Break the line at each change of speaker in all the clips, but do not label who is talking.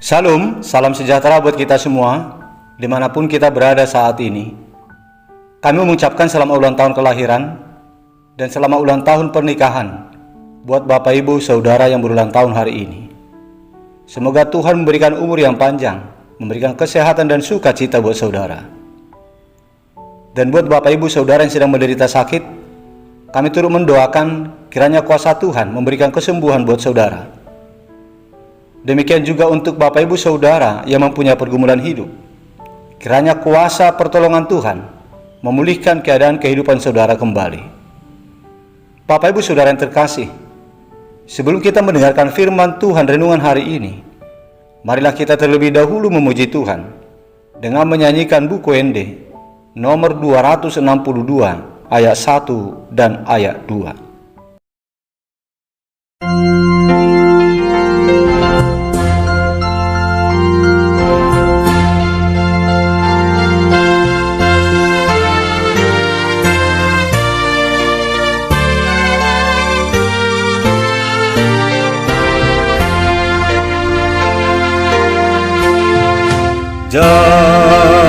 Salam sejahtera buat kita semua, dimanapun kita berada saat ini. Kami mengucapkan selamat ulang tahun kelahiran dan selamat ulang tahun pernikahan buat Bapak Ibu Saudara yang berulang tahun hari ini. Semoga Tuhan memberikan umur yang panjang, memberikan kesehatan dan sukacita buat saudara. Dan buat Bapak Ibu Saudara yang sedang menderita sakit, kami turut mendoakan kiranya kuasa Tuhan memberikan kesembuhan buat saudara. Demikian juga untuk Bapak Ibu Saudara yang mempunyai pergumulan hidup, kiranya kuasa pertolongan Tuhan memulihkan keadaan kehidupan saudara kembali. Bapak Ibu Saudara yang terkasih, sebelum kita mendengarkan firman Tuhan renungan hari ini, marilah kita terlebih dahulu memuji Tuhan dengan menyanyikan buku ND nomor 262 ayat 1 dan ayat 2.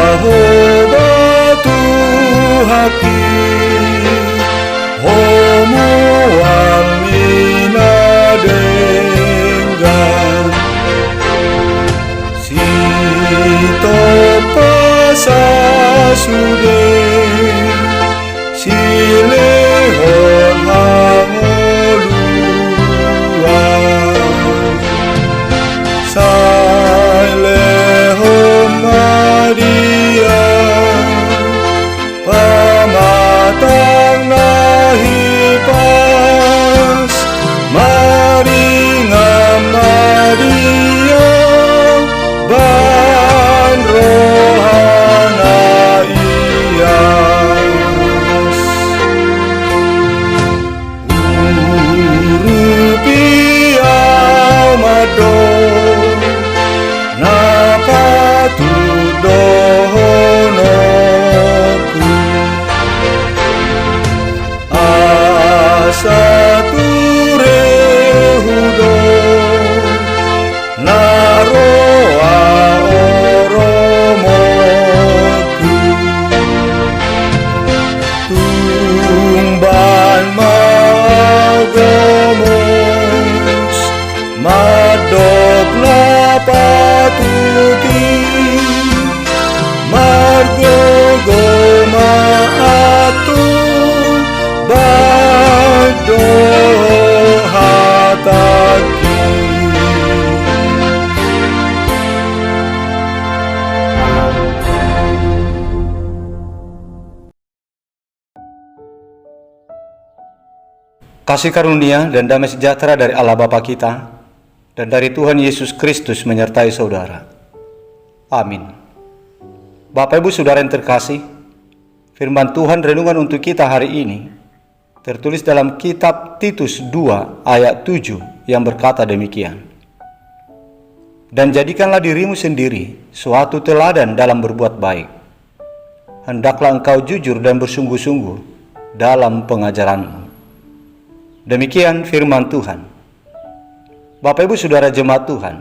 Jehovah Tuhan Homo alina dengan Sito pasasude Silehon hangoluan Sailehon Maria pamatang nahipas Maringa Maria ban rohana ias urupiau madon napatu dohonoku asature hudo naroa oromoku tumban magomos madok lapatuti margo goma atun bado hataki.
Kasih karunia dan damai sejahtera dari Allah Bapa kita dan dari Tuhan Yesus Kristus menyertai saudara. Amin. Bapak Ibu Saudara yang terkasih, firman Tuhan renungan untuk kita hari ini tertulis dalam kitab Titus 2 ayat 7 yang berkata demikian. Dan jadikanlah dirimu sendiri suatu teladan dalam berbuat baik. Hendaklah engkau jujur dan bersungguh-sungguh dalam pengajaranmu. Demikian firman Tuhan. Bapak Ibu Saudara jemaat Tuhan,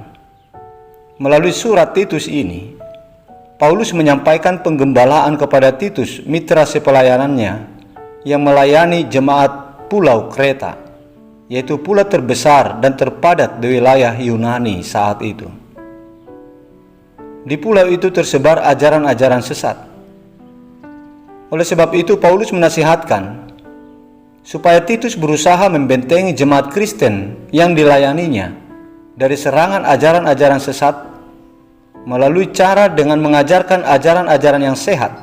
melalui surat Titus ini, Paulus menyampaikan penggembalaan kepada Titus, mitra sepelayanannya yang melayani jemaat Pulau Kreta, yaitu pulau terbesar dan terpadat di wilayah Yunani saat itu. Di pulau itu tersebar ajaran-ajaran sesat. Oleh sebab itu Paulus menasihatkan supaya Titus berusaha membentengi jemaat Kristen yang dilayaninya dari serangan ajaran-ajaran sesat melalui cara dengan mengajarkan ajaran-ajaran yang sehat,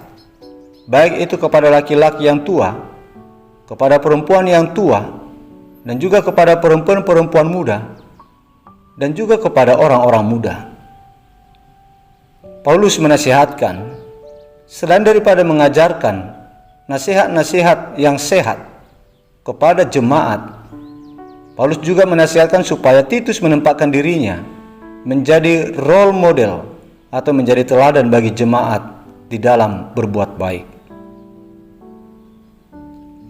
baik itu kepada laki-laki yang tua, kepada perempuan yang tua, dan juga kepada perempuan-perempuan muda, dan juga kepada orang-orang muda. Paulus menasihatkan, selain daripada mengajarkan nasihat-nasihat yang sehat kepada jemaat, Paulus juga menasihatkan supaya Titus menempatkan dirinya menjadi role model atau menjadi teladan bagi jemaat di dalam berbuat baik.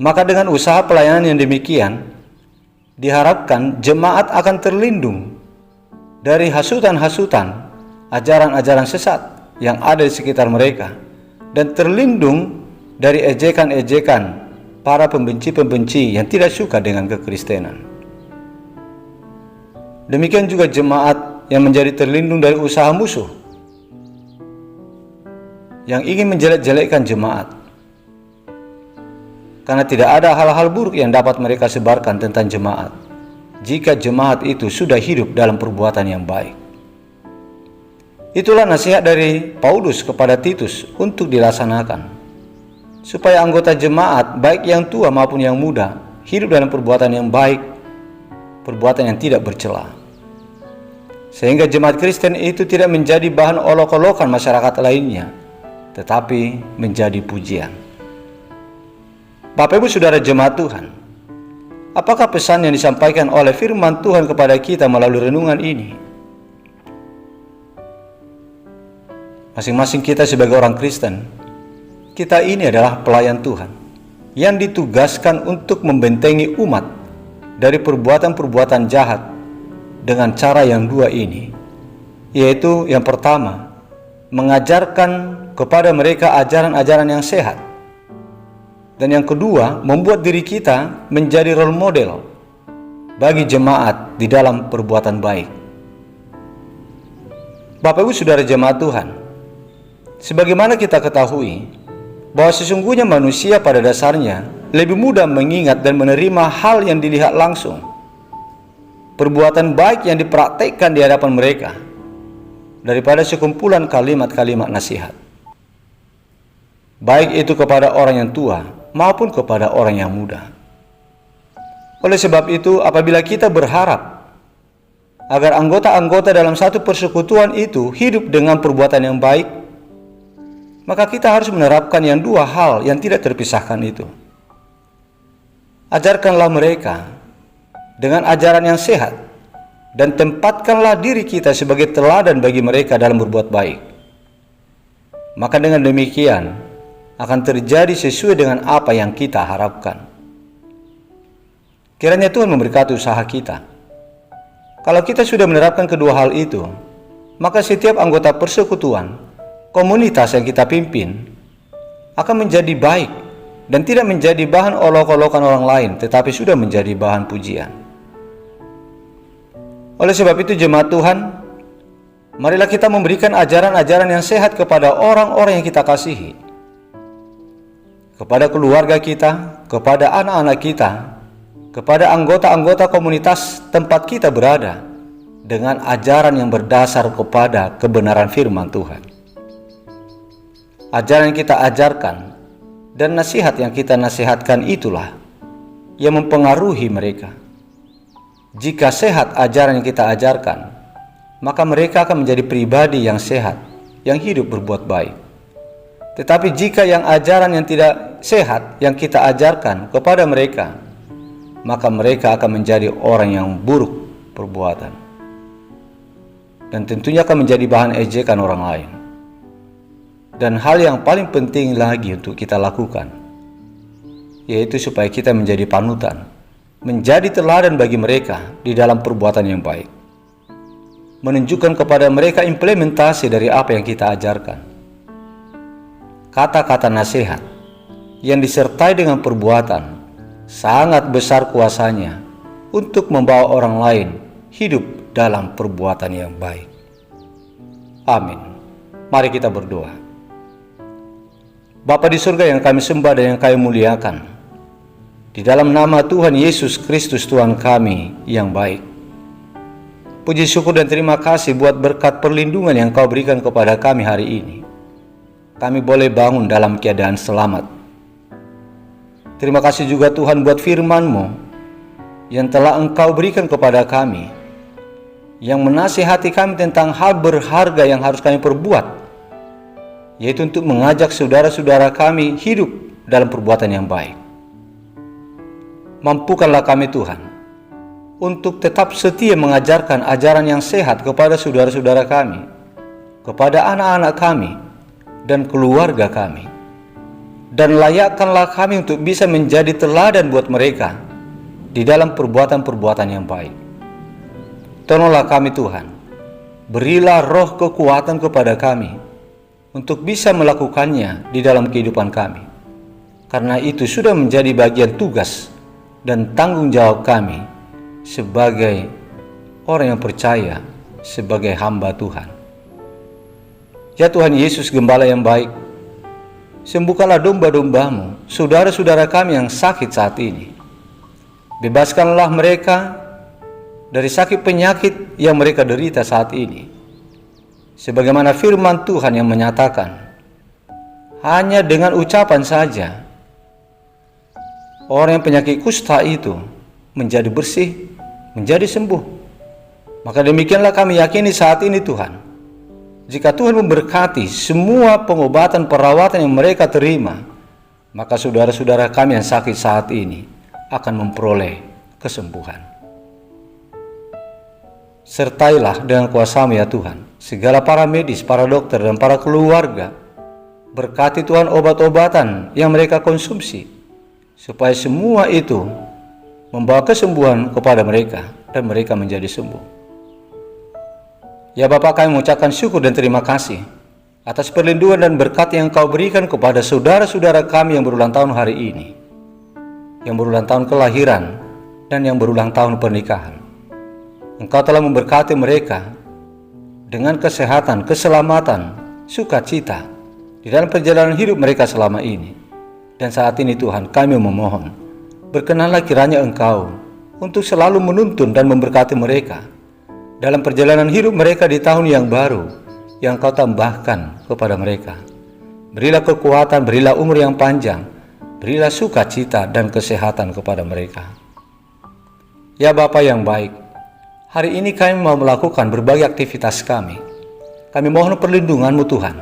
Maka dengan usaha pelayanan yang demikian, diharapkan jemaat akan terlindung dari hasutan-hasutan ajaran-ajaran sesat yang ada di sekitar mereka, dan terlindung dari ejekan-ejekan para pembenci-pembenci yang tidak suka dengan kekristenan. Demikian juga jemaat yang menjadi terlindung dari usaha musuh yang ingin menjelek-jelekkan jemaat, karena tidak ada hal-hal buruk yang dapat mereka sebarkan tentang jemaat jika jemaat itu sudah hidup dalam perbuatan yang baik. Itulah nasihat dari Paulus kepada Titus untuk dilaksanakan, supaya anggota jemaat baik yang tua maupun yang muda hidup dalam perbuatan yang baik, perbuatan yang tidak bercela, sehingga jemaat Kristen itu tidak menjadi bahan olok-olokan masyarakat lainnya, tetapi menjadi pujian. Bapak Ibu Saudara jemaat Tuhan, apakah pesan yang disampaikan oleh firman Tuhan kepada kita melalui renungan ini? Masing-masing kita sebagai orang Kristen, kita ini adalah pelayan Tuhan yang ditugaskan untuk membentengi umat dari perbuatan-perbuatan jahat dengan cara yang dua ini, yaitu yang pertama, mengajarkan kepada mereka ajaran-ajaran yang sehat, dan yang kedua, membuat diri kita menjadi role model bagi jemaat di dalam perbuatan baik. Bapak Ibu Saudara jemaat Tuhan, sebagaimana kita ketahui bahwa sesungguhnya manusia pada dasarnya lebih mudah mengingat dan menerima hal yang dilihat langsung, perbuatan baik yang dipraktekkan di hadapan mereka, daripada sekumpulan kalimat-kalimat nasihat, baik itu kepada orang yang tua maupun kepada orang yang muda. Oleh sebab itu, apabila kita berharap agar anggota-anggota dalam satu persekutuan itu hidup dengan perbuatan yang baik, maka kita harus menerapkan yang dua hal yang tidak terpisahkan itu. Ajarkanlah mereka dengan ajaran yang sehat, dan tempatkanlah diri kita sebagai teladan bagi mereka dalam berbuat baik. Maka dengan demikian akan terjadi sesuai dengan apa yang kita harapkan. Kiranya Tuhan memberkati usaha kita. Kalau kita sudah menerapkan kedua hal itu, maka setiap anggota persekutuan, komunitas yang kita pimpin akan menjadi baik dan tidak menjadi bahan olok-olokan orang lain, tetapi sudah menjadi bahan pujian. Oleh sebab itu jemaat Tuhan, marilah kita memberikan ajaran-ajaran yang sehat kepada orang-orang yang kita kasihi, kepada keluarga kita, kepada anak-anak kita, kepada anggota-anggota komunitas tempat kita berada, dengan ajaran yang berdasar kepada kebenaran firman Tuhan. Ajaran yang kita ajarkan dan nasihat yang kita nasihatkan itulah yang mempengaruhi mereka. Jika sehat ajaran yang kita ajarkan, maka mereka akan menjadi pribadi yang sehat, yang hidup berbuat baik. Tetapi jika yang ajaran yang tidak sehat yang kita ajarkan kepada mereka, maka mereka akan menjadi orang yang buruk perbuatan, dan tentunya akan menjadi bahan ejekan orang lain. Dan hal yang paling penting lagi untuk kita lakukan, yaitu supaya kita menjadi panutan, menjadi teladan bagi mereka di dalam perbuatan yang baik, menunjukkan kepada mereka implementasi dari apa yang kita ajarkan. Kata-kata nasihat yang disertai dengan perbuatan sangat besar kuasanya untuk membawa orang lain hidup dalam perbuatan yang baik. Amin. Mari kita berdoa. Bapa di surga yang kami sembah dan yang kami muliakan, di dalam nama Tuhan Yesus Kristus Tuhan kami yang baik, puji syukur dan terima kasih buat berkat perlindungan yang Kau berikan kepada kami hari ini. Kami boleh bangun dalam keadaan selamat. Terima kasih juga Tuhan buat firman-Mu yang telah Engkau berikan kepada kami, yang menasihati kami tentang hal berharga yang harus kami perbuat, yaitu untuk mengajak saudara-saudara kami hidup dalam perbuatan yang baik. Mampukanlah kami Tuhan untuk tetap setia mengajarkan ajaran yang sehat kepada saudara-saudara kami, kepada anak-anak kami, dan keluarga kami. Dan layakkanlah kami untuk bisa menjadi teladan buat mereka di dalam perbuatan-perbuatan yang baik. Tolonglah kami Tuhan, berilah roh kekuatan kepada kami untuk bisa melakukannya di dalam kehidupan kami. Karena itu sudah menjadi bagian tugas dan tanggung jawab kami sebagai orang yang percaya, sebagai hamba Tuhan. Ya Tuhan Yesus, Gembala yang baik, sembuhkanlah domba-dombamu, saudara-saudara kami yang sakit saat ini. Bebaskanlah mereka dari sakit penyakit yang mereka derita saat ini. Sebagaimana firman Tuhan yang menyatakan, hanya dengan ucapan saja orang yang penyakit kusta itu menjadi bersih, menjadi sembuh. Maka demikianlah kami yakini saat ini Tuhan, jika Tuhan memberkati semua pengobatan perawatan yang mereka terima, maka saudara-saudara kami yang sakit saat ini akan memperoleh kesembuhan. Sertailah dengan kuasa-Mu ya Tuhan segala para medis, para dokter, dan para keluarga. Berkati Tuhan obat-obatan yang mereka konsumsi, supaya semua itu membawa kesembuhan kepada mereka dan mereka menjadi sembuh. Ya Bapa, kami mengucapkan syukur dan terima kasih atas perlindungan dan berkat yang Kau berikan kepada saudara-saudara kami yang berulang tahun hari ini, yang berulang tahun kelahiran dan yang berulang tahun pernikahan. Engkau telah memberkati mereka dengan kesehatan, keselamatan, sukacita di dalam perjalanan hidup mereka selama ini. Dan saat ini Tuhan, kami memohon, berkenanlah kiranya Engkau untuk selalu menuntun dan memberkati mereka dalam perjalanan hidup mereka di tahun yang baru yang Kau tambahkan kepada mereka. Berilah kekuatan, berilah umur yang panjang, berilah sukacita dan kesehatan kepada mereka. Ya Bapa yang baik, hari ini kami mau melakukan berbagai aktivitas kami. Kami mohon perlindungan-Mu Tuhan.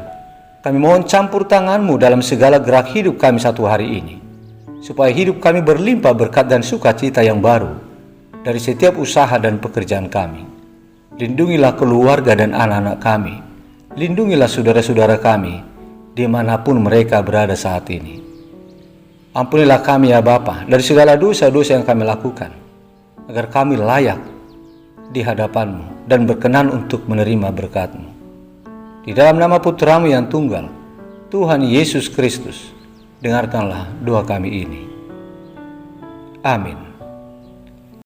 Kami mohon campur tangan-Mu dalam segala gerak hidup kami satu hari ini, supaya hidup kami berlimpah berkat dan sukacita yang baru dari setiap usaha dan pekerjaan kami. Lindungilah keluarga dan anak-anak kami. Lindungilah saudara-saudara kami dimanapun mereka berada saat ini. Ampunilah kami ya Bapa dari segala dosa-dosa yang kami lakukan, agar kami layak di hadapan-Mu dan berkenan untuk menerima berkat-Mu. Di dalam nama Putra-Mu yang tunggal, Tuhan Yesus Kristus, dengarkanlah doa kami ini. Amin.